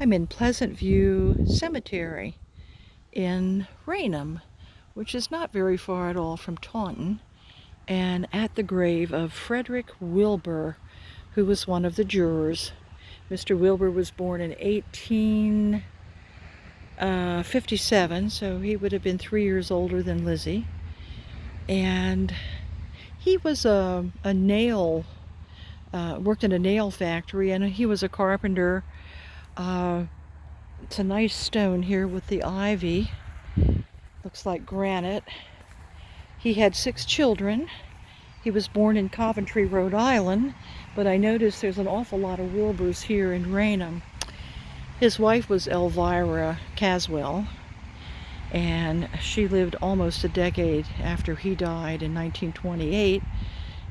I'm in Pleasant View Cemetery in Raynham, which is not very far at all from Taunton, and at the grave of Frederick Wilbur, who was one of the jurors. Mr. Wilbur was born in 1857, so he would have been 3 years older than Lizzie. And he was a nail, worked in a nail factory, and he was a carpenter. It's a nice stone here with the ivy. Looks like granite. He had 6 children. He was born in Coventry, Rhode Island, but I noticed there's an awful lot of Wilburs here in Raynham. His wife was Elvira Caswell, and she lived almost a decade after he died in 1928.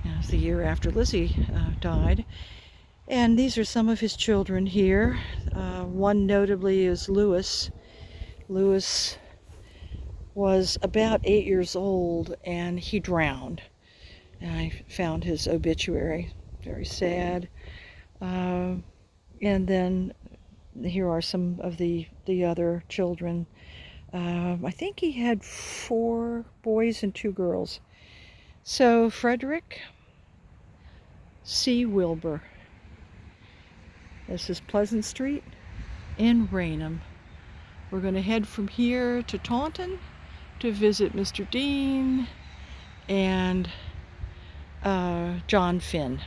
That was the year after Lizzie died. And these are some of his children here. One notably is Louis. Louis was about 8 years old and he drowned. And I found his obituary. Very sad. And then here are some of the other children. I think he had 4 boys and 2 girls. So Frederick C. Wilbur. This is Pleasant Street in Raynham. We're going to head from here to Taunton to visit Mr. Dean and John Finn.